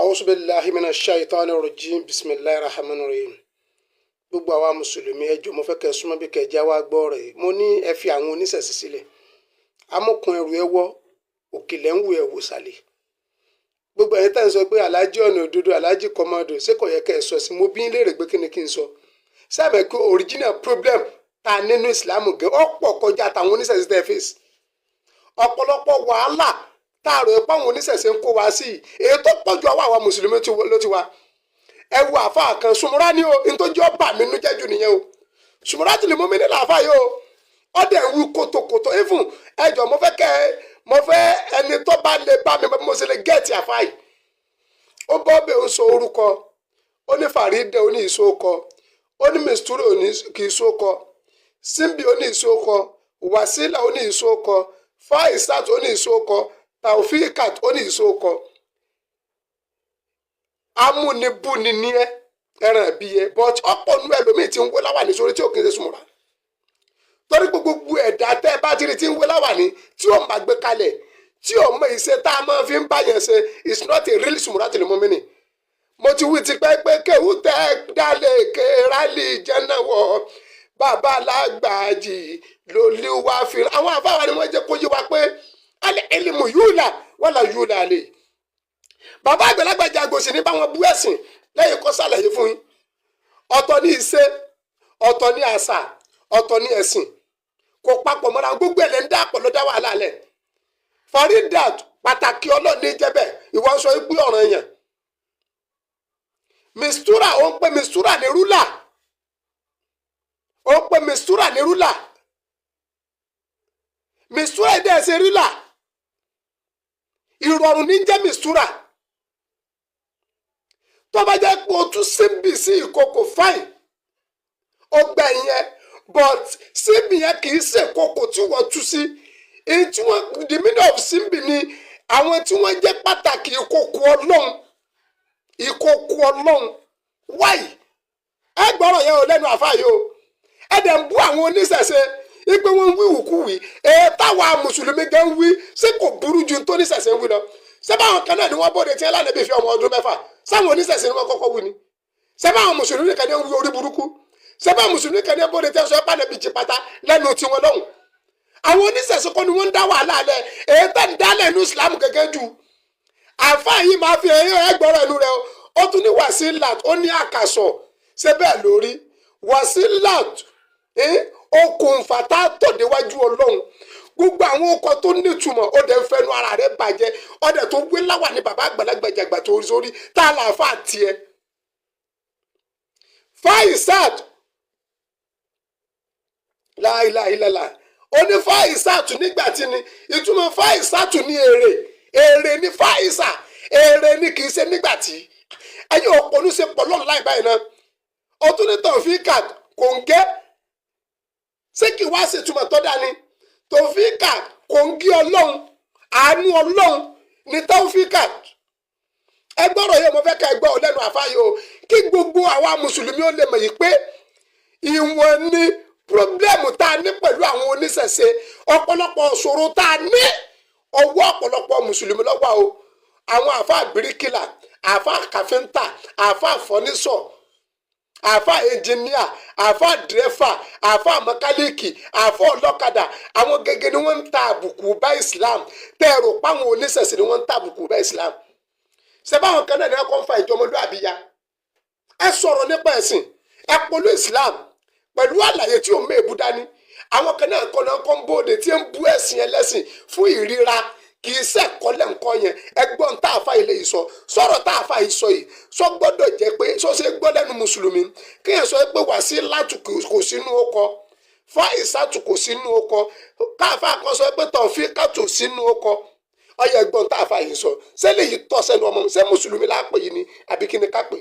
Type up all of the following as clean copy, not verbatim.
أعوذ بالله من الشيطان الرجيم بسم الله الرحمن الرحيم. Gbogbo àwa mùsùlùmí ẹ jọ̀ọ́ mo fẹ́ kẹ́ súnmọ́ bí kẹ́ já wá gbọ́ rẹ̀. Mo ní ẹ fi àwọn oníṣẹ̀ṣe sílẹ̀. Amókun ẹrù ẹ wọ́ òkèlè ń wù ẹ wò sàlẹ̀. Gbogbo ẹ̀yin tẹ́ ń sọ pé Alhaji ọ̀nà òdodo Alhaji kọ́mọdò ṣé kò yẹ kẹ́ ẹ sọ sí mo bí ń léèrè pé kí ni kí n sọ. Sábẹ̀ pé original problem ta nínú ìsìlámù gan ọ̀pọ̀ kọjá àtàwọn oníṣẹ̀ṣe tẹ́ fèsì. Ọ̀pọ̀lọpọ̀ wàhálà táàrọ̀ ẹ̀ páwọn oníṣẹ̀ṣe ń kó wa sí èyí tó pọ̀jù àwa mùsùlùmí ló ti wá. Ẹ wo àfáà kan Sùmúrà ní o nítorí ọba mi nú jẹ́jù nìyẹn o Sùmúrà tí lè mú mi nílò àfáà yìí o ọdẹ ń wí kòtòkòtò even ẹjọ mo fẹ́ ẹni tó bá lè bá mi mo ṣe lè gẹ́ẹ̀tì àfáà yìí ó bọ́ bẹ́ẹ̀ ń sọ orúkọ ó ní Fàrídà ó ní ìsókọ ó ní Mistura ó ní kì í sókọ Simbi ó ní ìsókọ Wàsílà ó ní ìsókọ Faisat ó ní ìsókọ Taufikat ó ní ìsókọ amúnibúni ní ẹran bí ẹ but ọ̀pọ̀ nú ẹlòmíì tí ń wé láwàní sórí tí ò kí ń ṣe Sùmúrà torí gbogbo ẹ̀dá tẹ́ bá ti rí tí ń wé láwàní tí ò máa gbé kalẹ̀ tí ò mọ iṣẹ́ tá a máa fi ń báyẹn ṣe is not a real Sùmúrà tí lè mú mi nì mo ti wí ti pẹ́ pé kéwù tẹ́ dálé kérálì jẹ́nà wọ̀ bàbá alágbàjì lòlíwà fi àwọn àbáwá ni wọ́n jẹ́ kó yé wa pé alẹ́ ẹlẹ́mù yúlà wọ́n là yúlà lè bàbá àgbàlagbà Jàgòsì ní báwọn bú ẹ̀sìn lẹ́yìn kó ṣàlàyé fún yín ọ̀tọ̀ ní ìṣe ọ̀tọ̀ ní àṣà ọ̀tọ̀ ní ẹ̀sìn kò papọ̀ mọ́ra gbogbo ẹ̀ lè ń dá àpọ̀ ló dá wàhálà lẹ̀ Fàrídà pàtàkì ọlọ́ọ̀ni jẹ́bẹ̀ ìwọ sọ pé ọ̀ràn yẹn Mistura ó ń pè Mistura ní rúlà ó ń pè Mistura ní rúlà Mistura ẹ̀dá ẹ̀sẹ̀ rúlà ìrọ̀rùn ní jẹ́ Mistura tó bá jẹ́ pé o tún Simbi sí ìkòkò fáìn ó gbẹ yẹn but Simbi yẹn kì í ṣe ìkòkò tí wọ́n tú sí the meaning of Simbi ni àwọn tí wọ́n jẹ́ pàtàkì ìkòkò ọlọ́run why ẹ gbọ́rọ̀ yẹn o lẹ́nu àfáàyè o ẹ dẹ̀ ń bú àwọn oníṣẹ̀ṣe ipe wọn ń wí ìwùkúwì èyí táwa mùsùlùmí gan ń wí ṣé kò burú ju tó oníṣẹ̀ṣe ń wí lọ ṣé báwọn kan náà ni wọ́n bóde tí ẹ lánàá bí fi ọmọ ọdún 6 sáwọn oníṣẹ̀ṣe ni wọ́n kọ́kọ́ wí ni ṣé báwọn mùsùlùmí kan ní ń wí orí burúkú ṣé báwọn mùsùlùmí kan ní ń bóde tí ẹ sọ ẹ pàdé bìjì pátá lẹ́nu tiwọn lọ́hùn àwọn oníṣẹ̀ṣe kọ́ ni wọ́n ń dá wàhálà lẹ̀ èyí tá ń dálẹ̀ ní Islam gẹ́gẹ́ jù àfáà yìí máa fi ẹgbọ́rọ̀ ẹnu rẹ ó tún ní Wàsílàt ó ní àkàsọ̀ ṣé bẹ́ẹ̀ lórí Wàsílàt okùnfà tá a tò déwájú Ọlọ́run gbogbo àwọn ọkọ̀ tó nítumọ̀ ó dẹ̀ ń fẹnu ara rẹ̀ bàjẹ́ ó dẹ̀ tó wé láwà ní bàbá àgbàlagbà Jàgbà tó rí sórí tá a làáfà tiẹ̀ Faisat láìláìlàlà ó ní Faisat nígbà tí ni ìtumọ̀ Faisat ní èrè ní Faisa èrè ní kì í ṣe nígbà tí ẹ̀yin òpònú ṣe pọ̀ lọ́nà láì báyìí náà ó tún ní Taufikat kò ń gẹ́ ṣé kí wá ṣe túmọ̀ tó dání Taufikat kò ń gé Ọlọ́run àánú Ọlọ́run ní Taufikat ẹ gbọ́rọ̀ yẹn mo fẹ́ ká ẹ gbọ́ lẹ́nu àfáàyè o kí gbogbo àwa mùsùlùmí ó lè mọ̀ yìí pé ìwọ̀n ni pírọ́blẹ́mù tá a ní pẹ̀lú àwọn oníṣẹ̀ṣe ọ̀pọ̀lọpọ̀ ṣòro tá a ní ọwọ́ ọ̀pọ̀lọpọ̀ mùsùlùmí lọ́wọ́ o àwọn àfáà bíríkìlà àfáà kàfíńtà àfáà fọ́nísọ̀ àfáà ẹnjìníà àfáà dírẹ́fà àfáà mẹkáníìkì àfáà ọlọ́kadà àwọn gẹ́gẹ́ ni wọ́n ń ta àbùkù bá Islam tẹ́ẹ̀rù páwọn oníṣẹ̀ṣe ni wọ́n ń ta àbùkù bá Islam ṣé báwọn kan náà ní wọ́n kọ́ ń fa ìjọmọlúàbí ya ẹ sọ̀rọ̀ nípa ẹ̀sìn ẹ polú Islam pẹ̀lú àlàyé tí ò mú èbú dání àwọn kan náà kọ́ ń bóde tí ń bú ẹ̀sìn ẹlẹ́sìn fún ìríra kì í sẹ́kọ̀ọ́ lẹ́ǹkọ́ yẹn ẹgbọ́n tá a fa ilé yìí sọ̀rọ̀ tá a fa yìí sọ yìí sọ gbọ́dọ̀ jẹ́ pé sọ ṣe gbọ́ lẹ́nu mùsùlùmí kéèyàn sọ pé Wàsílàt kò sínú ọkọ Faisat kò sínú ọkọ káfa kan sọ pé Taufikat kò sínú ọkọ ọyọ ẹgbọ́n tá a fa yìí sọ ṣé lè yìí tọ́ sẹ́nu ọmọ ṣé mùsùlùmí lápè yìí ni àbí kí ni ká pè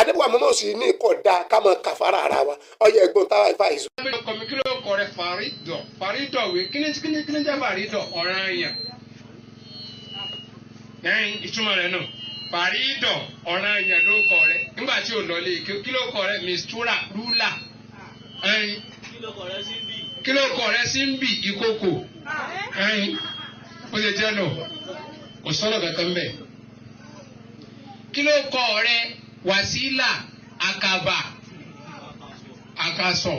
adébọ̀wá mọ́mọ́ sí ní kò dáa ká máa kàfàrà ara wa ọyọ ẹgbọ́n tá a fa yìí sọ. kí ló kọ rẹ Fàrídà wé kí ni jẹ́ Fàrídà ọ̀ràn yẹn ìtumọ̀ rẹ̀ náà Fàrídà ọ̀ràn yẹn ló kọ rẹ̀ nígbà tí ò lọlé kí ló kọ rẹ̀ Mistura rúlà kí ló kọ rẹ̀ Simbi ìkòkò ó lè jẹ́ lọ kò sọ́nà kankan bẹ́ẹ̀ kí ló kọ rẹ wàsílà àkàbà àkàsọ̀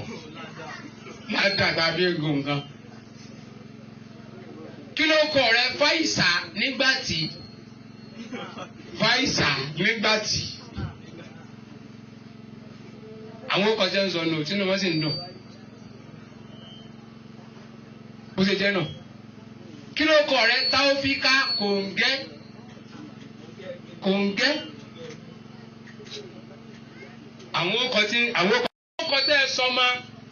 látàtàbí gòǹgàn kí ló kọ rẹ fáìsà nígbàtí àwọn ọkọ̀ tẹ́ ń sọ nù tí wọ́n sì ń dùn bó ṣe jẹ́ náà kí ló kọ rẹ táófíkà kòǹgẹ́ àwọn ọkọ̀ tẹ́ ẹ sọ ma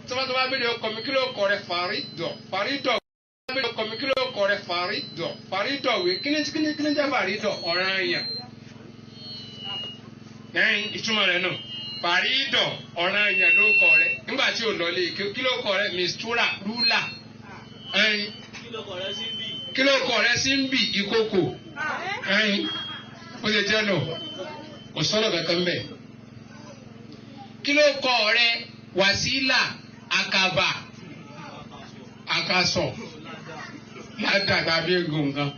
tọ́mọ́tọ́mọ́ abẹ́rẹ́ ọkọ̀ mi kí ló kọ rẹ fàrídọ̀ abẹ́rẹ́ ọkọ̀ mi kí ló kọ rẹ fàrídọ̀ wé kí ni jẹ́ fàrídọ̀ ọ̀ranyàn lẹ́yìn ìtumọ̀ rẹ̀ náà fàrídọ̀ ọ̀ranyàn ló kọ rẹ nígbà tí ò lọlé kí ló kọ rẹ mistura rúlà kí ló kọ rẹ sí ń bì ìkòkò ó lè jẹ́ náà kò sọ̀rọ̀ kankan bẹ́ẹ̀ kí ló kọ rẹ wàsílà àkàbà àkàsọ̀ látàtàbí gòǹgàn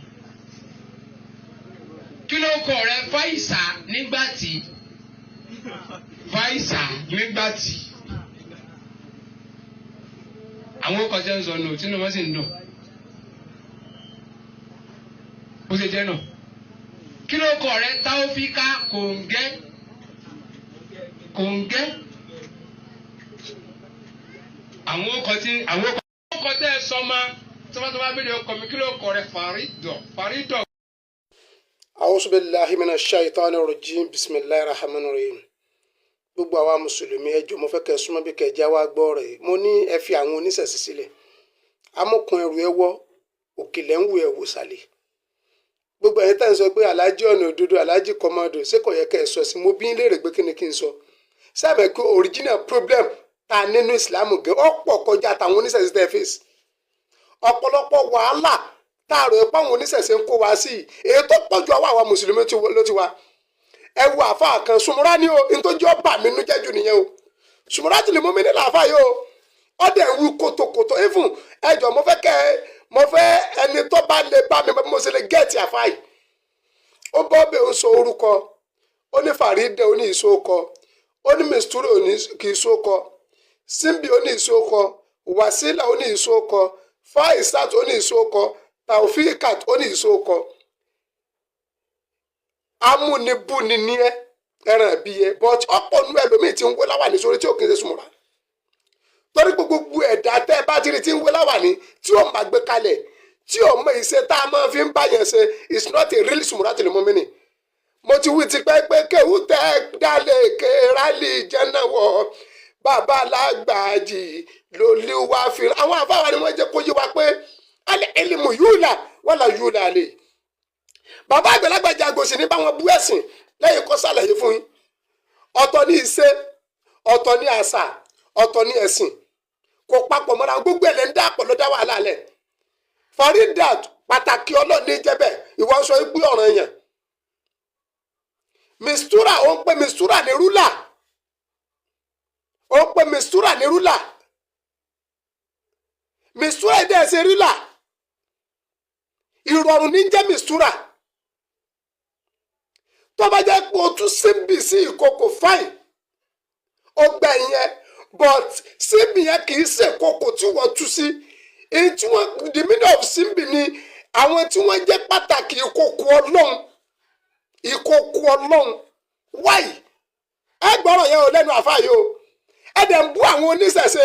kí ló kọ rẹ fáìsà nígbàtí àwọn ọkọ̀ tẹ́ ń sọ nù tí wọ́n sì ń dùn bó ṣe jẹ́ náà kí ló kọ rẹ táófíkà kòǹgẹ́ àwọn ọkọ̀ tẹ́ ẹ sọ ma tọ́mọ́tọ́mọ́ abẹ́rẹ́ ọkọ̀ mi kí ló kọ rẹ fàrídọ̀. A'udhu billahi minash shaitani rajim bismillahir rahmanir rahim. Gbogbo àwa mùsùlùmí ẹ jọ̀ọ́ mo fẹ́ kẹ́ súnmọ́ bí kẹ́ já wá gbọ́ rẹ̀ mo ní ẹ fi àwọn oníṣẹ̀ṣe sílẹ̀ amúkun ẹrù ẹ wọ́ òkèlè ń wù ẹ wò sàlẹ̀ gbogbo ẹ̀yin tá ń sọ pé aláàjì ọ̀nà òdodo aláàjì kọ́mọ́dù ṣé kò yẹ kẹ́ ẹ sọ sí mo bí ń léèrè pé kí ni kí n sọ sábẹ̀ pé original problem ta nínú ìsìlámù gẹ́ ọ̀pọ̀ kọjá táwọn oníṣẹ̀ṣe tẹ́ fèsì ọ̀pọ̀lọpọ̀ wàhálà táàrọ̀ ẹ̀pọ̀ àwọn oníṣẹ̀ṣe ń kó wa sí èyí tó pọ̀jù àwa mùsùlùmí ló ti wá ẹ wo àfa kan Sùmúrà ní o nítorí ọba mi nú jẹ́jú nìyẹn o Sùmúrà tìlẹ̀ mú mi ní làáfà yìí o ọdẹ ń wí kòtòkòtò even ẹjọ mo fẹ́ ẹni tó bá lè bá mi mo ṣe lè gẹ́ẹ̀tì àfa yìí ó bọ́ bẹ́ẹ̀ ó sọ orúkọ ó ní Fàrídà ó ní ìsókọ ó ní Mistura ó ní kì í sókọ Simbi ó ní ìsókọ Wàsílà ó ní ìsókọ Faisat ó ní ìsókọ Taufikat ó ní ìsókọ amúnibúni ní ẹran ẹbí yẹ but ọ̀pọ̀ nú ẹlòmíì tí ń wé láwàní sórí tí ò kí ń ṣe Sùmúrà torí gbogbo ẹ̀dá tẹ́ bá ti rí tí ń wé láwàní tí ò máa gbé kalẹ̀ tí ò mọ ìṣe tá a máa fi ń báyẹn ṣe is not a real Sùmúrà tìlẹ̀ mọ́ mi nì mo ti wí ti pẹ́ pé kéwù tẹ́ dálé kérálì jẹ́nàwọ̀ bàbá alágbàájì lòlíwà fi àwọn àfáwà ni wọ́n jẹ́ kó yé wa pé alẹ́ ẹlẹ́mù yúùlà wọ́n là yúùlà lè bàbá àgbàlagbà Jàgòsì ní báwọn bú ẹ̀sìn lẹ́yìn kó ṣàlàyé fún yín ọ̀tọ̀ ní ìṣe ọ̀tọ̀ ní àṣà ọ̀tọ̀ ní ẹ̀sìn kò papọ̀ mọ́ra gbogbo ẹ̀lẹ́ ń dá àpọ̀ ló dá wàhálà lẹ̀ Fàrídà pàtàkì ọlọ́ọ̀ni jẹ́bẹ̀ ìwọ sọ pé ọ̀ràn yẹn Mistura ó ń pè Mistura ní rúlà Mistura ẹ̀dẹ̀ ẹ̀sẹ̀ rúlà ìrọ̀rùn ní jẹ́ Mistura tó bá jẹ́ pé o tún Simbi sí ìkòkò fáìn ó gbẹ ìyẹn but Simbi yẹn kì í ṣe ìkòkò tí wọ́n tú sí èyí tí wọ́n the meaning of Simbi ni àwọn tí wọ́n jẹ́ pàtàkì ìkòkò ọlọ́run wáyì ẹ gbọ́rọ̀ yẹn ò lẹ́nu àfáàyè o ẹ dẹ̀ ń bú àwọn oníṣẹ̀ṣe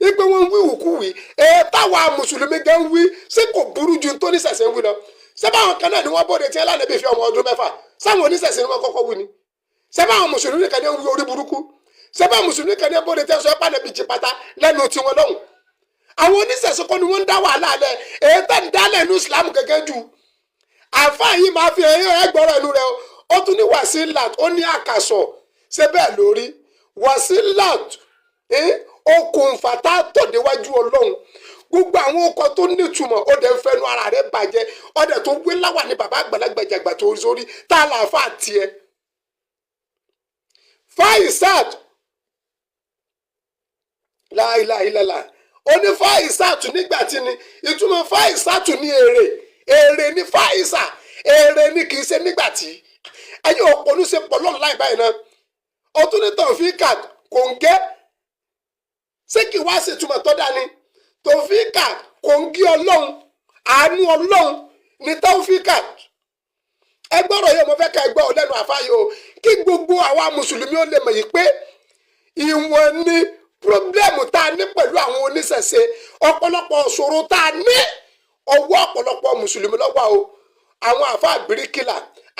ipe wọn ń wí ìwùkúwì èyí táwa mùsùlùmí gan ń wí ṣé kò burú ju tó oníṣẹ̀ṣe ń wí lọ ṣé báwọn kan náà ni wọ́n bóde tí ẹ lánàá bí fi ọmọ ọdún 6 sáwọn oníṣẹ̀ṣe ni wọ́n kọ́kọ́ wí ni ṣé báwọn mùsùlùmí kan ní ń wí orí burúkú ṣé báwọn mùsùlùmí kan ní ń bóde tí ẹ sọ ẹ pàdé bíi jìpátá lẹ́nu tiwọn lọ́hùn àwọn oníṣẹ̀ṣe kọ́ ni wọ́n ń dá wàhálà alẹ́ èyí tẹ́ ń dálẹ̀ ní Islam gẹ́gẹ́ jù àfáà yìí máa fi ẹgbọ́rọ̀ ẹnu rẹ ó tún ní Wàsílà ó ní àkàsọ̀ ṣé bẹ́ẹ̀ lórí Wàsílà okùnfà tá a tọ̀ déwájú Ọlọ́run gbogbo àwọn ọkọ̀ tó nítumọ̀ ó dẹ̀ ń fẹnu ara rẹ̀ bàjẹ́ ó dẹ̀ tó gbé láwà ní bàbá àgbàlagbà Jàgbà tó sórí tá a làáfà tiẹ̀ Faisat láìláìlàlà ó ní Faisat nígbà tí ni ìtumọ̀ Faisat ní èrè ní Faisa èrè ní kì í ṣe nígbà tí ẹ̀yin òpònú ṣe pọ̀ lọ́nà láì báyìí náà ó tún ní tọ̀fíkà kò ń gẹ́ ṣé kí wá sí ìtumọ̀ tó dání tọ̀fíkà kò ń gé ọlọ́run àánú ọlọ́run ní tọ̀fíkà ẹgbọ́rọ̀ yìí mo fẹ́ ká ẹgbọ́ ọlẹ́nu àfáyé o kí gbogbo àwa mùsùlùmí ó lè mọ̀ yìí pé ìwọ̀n ni pírọ́blẹ́mù tá a ní pẹ̀lú àwọn oníṣẹ̀ṣe ọ̀pọ̀lọpọ̀ ṣòro tá a ní ọwọ́ ọ̀pọ̀lọpọ̀ mùsùlùmí lọ́wọ́ o àwọn àfáà bíríkìlà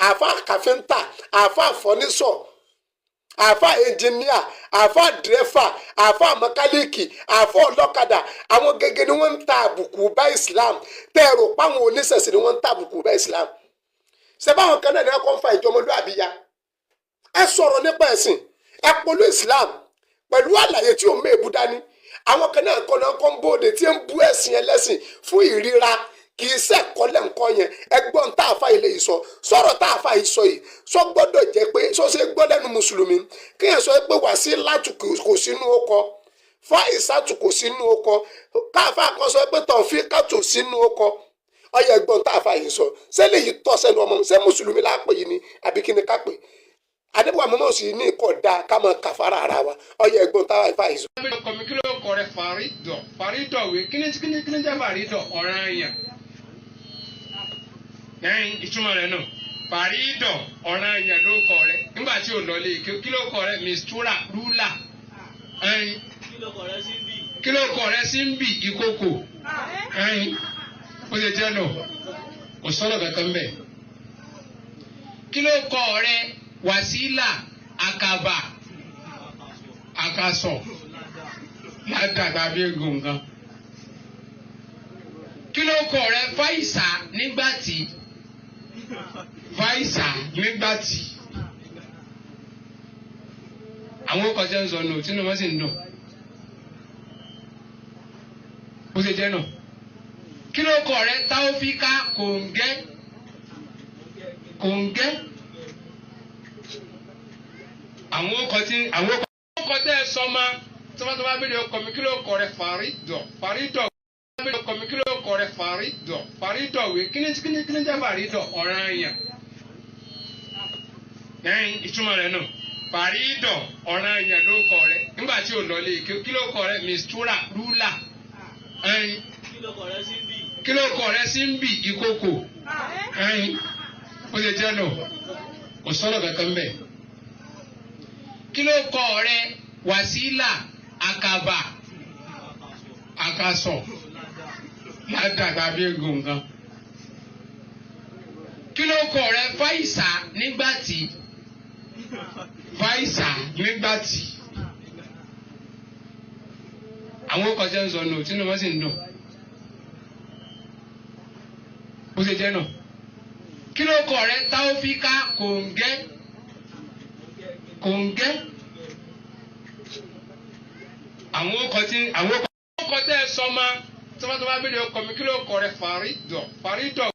àfáà kàfíńtà àfáà fọ́nísọ̀ àfáà ẹnjìníà àfáà dírẹ́fà àfáà mẹkáníìkì àfáà ọlọ́kadà àwọn gẹ́gẹ́ ni wọ́n ń ta àbùkù bá Islam tẹ́ẹ̀rù páwọn oníṣẹ̀ṣe ni wọ́n ń ta àbùkù bá Islam ṣe báwọn kan náà ní ẹ̀kọ́ ń fa ìjọmọlúàbí ya ẹ sọ̀rọ̀ nípa ẹ̀sìn ẹ polú Islam pẹ̀lú àlàyé tí ò méèbú dání àwọn kan náà kọ́ ń bóde tí ń bú ẹ̀sìn ẹlẹ́sìn fún ìríra kì í sẹ́kọ̀ọ́ lẹ́ǹkọ́ yẹn ẹgbọ́n tá a fa ilé yìí sọ sọ̀rọ̀ tá a fa yìí sọ yìí sọ gbọ́dọ̀ jẹ́ pé sọ ṣe gbọ́ lẹ́nu mùsùlùmí kéèyàn sọ pé Wàsílátù kò sínú ọkọ Fáìsátù kò sínú ọkọ káfá kan sọ pé Tọ̀fíkátù sínú ọkọ ọyẹ ẹgbọ́n tá a fa yìí sọ ṣé lè yìí tọ́ sẹ́nu ọmọ ṣé mùsùlùmí lápè yìí ni àbí kí ni ká pè àdébùwà mọ́mọ́ sì ní ikọ̀ dáa ká máa kàfàrà ara wa ọyẹ ẹgbọ́n tá a fa yìí sọ. kí ló kọ rẹ Fàrídọ̀ wé kí ni jẹ́ Fàrídọ̀ ọ̀ranyàn ẹ̀yìn ìtumọ̀ rẹ̀ náà Fàrídọ̀ ọ̀ranyàn ló kọ rẹ̀ nígbà tí ò lọ lé kí ló kọ rẹ̀ mistura rúlà ẹ̀yìn kí ló kọ rẹ̀ sí ń bì ìkòkò ẹ̀yìn ó lè jẹ́ náà kò sọ́nà kankan bẹ́ẹ̀ kí ló kọ rẹ̀ Wàsílà àkàbà àkàsọ̀ ládàgbà bí egun nǹkan kí ló kọ rẹ̀ Fáìsà nígbàtí Fáìsà nígbàtí àwọn ọkọ̀ jẹ́ ń sọ nù tínú wọ́n sì ń dùn bó ṣe jẹ́ náà kí ló kọ rẹ̀ Táófíkà kòǹgẹ́ àwọn ọkọ̀ tẹ́ ẹ sọ ma tọ́mọ́tọ́mọ́ abẹ́rẹ́ ọkọ̀ mi kí ló kọ rẹ̀ Fàrídọ̀ kí ló kọ rẹ̀ Fàrídọ̀ wé kí ni jẹ́ Fàrídọ̀ ọ̀ranyàn ẹ̀yìn ìtumọ̀ rẹ̀ náà Fàrídọ̀ ọ̀ranyàn ló kọ rẹ̀ nígbà tí ò lọ lé kí ló kọ rẹ̀ mistura rúlà ẹ̀yìn kí ló kọ rẹ̀ sí ń bì ìkòkò ẹ̀yìn ó lè jẹ́ náà kò sọ́nà kankan bẹ́ẹ̀ kí ló kọ rẹ̀ Wàsílà àkàbà àkàsọ̀ ládàgbà bí egun nǹkan kí ló kọ rẹ̀ Fáìsà nígbàtí àwọn ọkọ̀ jẹ́ ń sọ nù tínú wọ́n sì ń dùn bó ṣe jẹ́ náà kí ló kọ rẹ̀ Táófíkà kòǹgẹ́ àwọn ọkọ̀ tẹ́ ẹ sọ ma tọ́mọ́tọ́mọ́ abẹ́rẹ́ ọkọ̀ mi kí ló kọ rẹ̀ Fàrídọ̀